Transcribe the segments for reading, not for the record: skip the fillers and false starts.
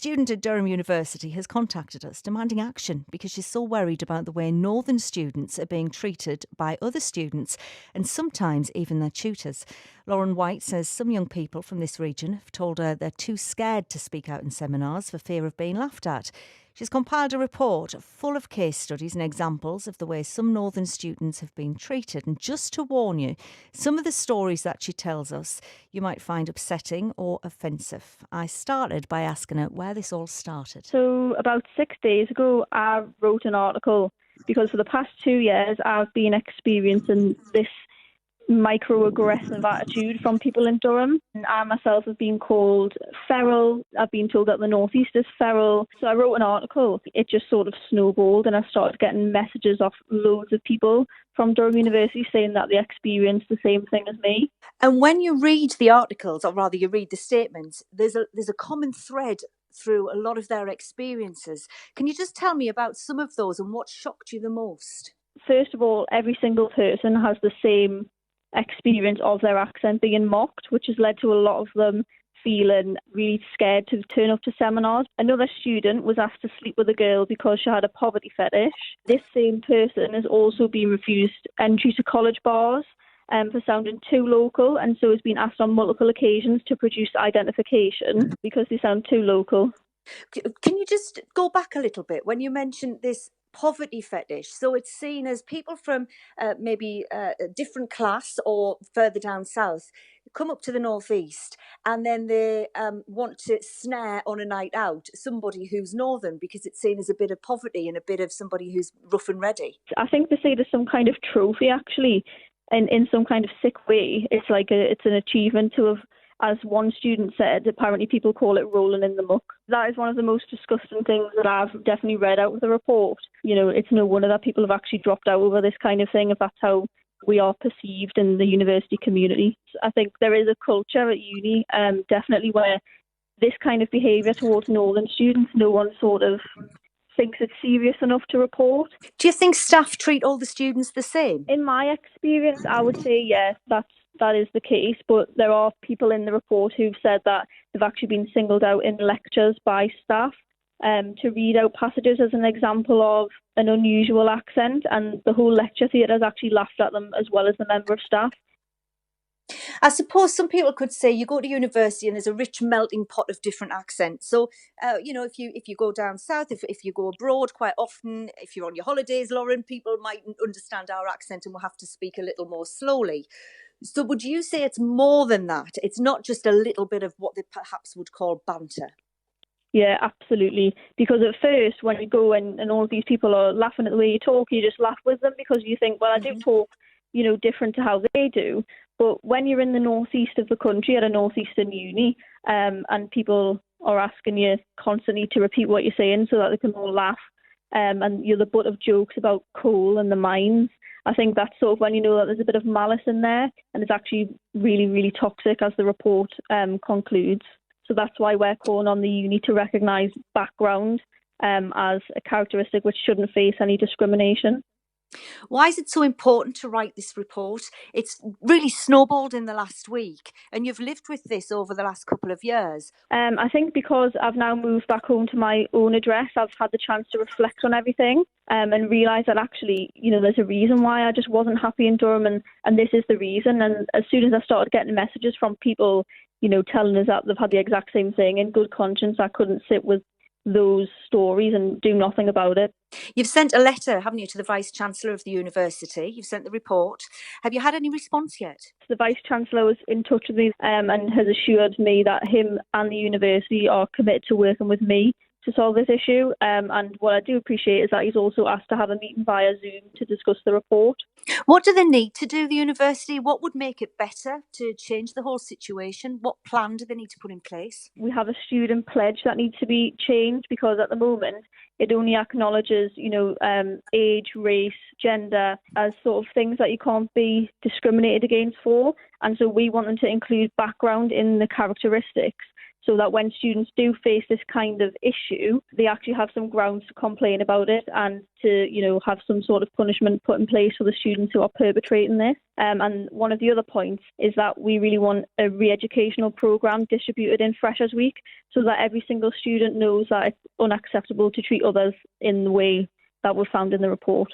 student at Durham University has contacted us demanding action because she's so worried about the way northern students are being treated by other students and sometimes even their tutors. Lauren White says some young people from this region have told her they're too scared to speak out in seminars for fear of being laughed at. She's compiled a report full of case studies and examples of the way some northern students have been treated. And just to warn you, some of the stories that she tells us you might find upsetting or offensive. I started by asking her where this all started. So about 6 days ago, I wrote an article because for the past 2 years, I've been experiencing this microaggressive attitude from people in Durham. And I myself have been called feral. I've been told that the northeast is feral. So I wrote an article. It just sort of snowballed and I started getting messages off loads of people from Durham University saying that they experienced the same thing as me. And when you read the articles, or rather you read the statements, there's a common thread through a lot of their experiences. Can you just tell me about some of those and what shocked you the most? First of all, every single person has the same experience of their accent being mocked, which has led to a lot of them feeling really scared to turn up to seminars. Another student was asked to sleep with a girl because she had a poverty fetish. This same person has also been refused entry to college bars for sounding too local, and so has been asked on multiple occasions to produce identification because they sound too local. Can you just go back a little bit when you mentioned this poverty fetish? So it's seen as people from maybe a different class or further down south come up to the northeast and then they want to snare on a night out somebody who's northern because it's seen as a bit of poverty and a bit of somebody who's rough and ready. I think they say there's some kind of trophy actually, and in some kind of sick way. It's like it's an achievement to have, as one student said, apparently people call it rolling in the muck. That is one of the most disgusting things that I've definitely read out of the report. You know, it's no wonder that people have actually dropped out over this kind of thing if that's how we are perceived in the university community. I think there is a culture at uni, definitely, where this kind of behaviour towards northern students, no one sort of thinks it's serious enough to report. Do you think staff treat all the students the same? In my experience, I would say yes, that is the case, but there are people in the report who've said that they've actually been singled out in lectures by staff to read out passages as an example of an unusual accent, and the whole lecture theatre has actually laughed at them as well as the member of staff. I suppose some people could say you go to university and there's a rich melting pot of different accents. So, if you go down south, if you go abroad quite often, if you're on your holidays, Lauren, people might understand our accent and will have to speak a little more slowly. So would you say it's more than that? It's not just a little bit of what they perhaps would call banter? Yeah, absolutely. Because at first, when you go and all of these people are laughing at the way you talk, you just laugh with them because you think, well, I do talk, different to how they do. But when you're in the northeast of the country at a northeastern uni, and people are asking you constantly to repeat what you're saying so that they can all laugh, and you're the butt of jokes about coal and the mines, I think that's sort of when you know that there's a bit of malice in there, and it's actually really, really toxic, as the report concludes. So that's why we're calling on the uni to recognise background as a characteristic which shouldn't face any discrimination. Why is it so important to write this report? It's really snowballed in the last week, and you've lived with this over the last couple of years. I think because I've now moved back home to my own address, I've had the chance to reflect on everything and realise that actually, there's a reason why I just wasn't happy in Durham, and this is the reason. And as soon as I started getting messages from people, telling us that they've had the exact same thing, in good conscience, I couldn't sit with those stories and do nothing about it. You've sent a letter, haven't you, to the Vice-Chancellor of the university? You've sent the report. Have you had any response yet? The Vice-Chancellor was in touch with me and has assured me that him and the university are committed to working with me to solve this issue. And what I do appreciate is that he's also asked to have a meeting via Zoom to discuss the report. What do they need to do, the university? What would make it better to change the whole situation? What plan do they need to put in place? We have a student pledge that needs to be changed because at the moment it only acknowledges, age, race, gender as sort of things that you can't be discriminated against for. And so we want them to include background in the characteristics. so that when students do face this kind of issue, they actually have some grounds to complain about it and to, have some sort of punishment put in place for the students who are perpetrating this. And one of the other points is that we really want a re-educational programme distributed in Freshers Week so that every single student knows that it's unacceptable to treat others in the way that was found in the report.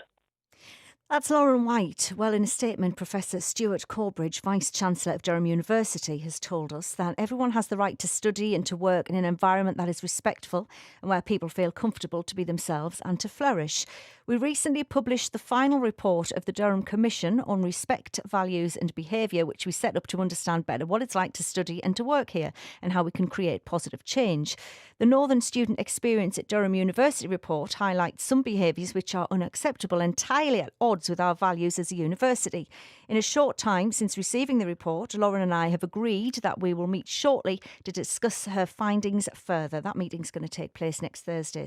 That's Lauren White. Well, in a statement, Professor Stuart Corbridge, Vice-Chancellor of Durham University, has told us that everyone has the right to study and to work in an environment that is respectful and where people feel comfortable to be themselves and to flourish. We recently published the final report of the Durham Commission on Respect, Values and Behaviour, which we set up to understand better what it's like to study and to work here and how we can create positive change. The Northern Student Experience at Durham University report highlights some behaviours which are unacceptable, entirely at odds with our values as a university. In a short time since receiving the report, Lauren and I have agreed that we will meet shortly to discuss her findings further. That meeting's going to take place next Thursday.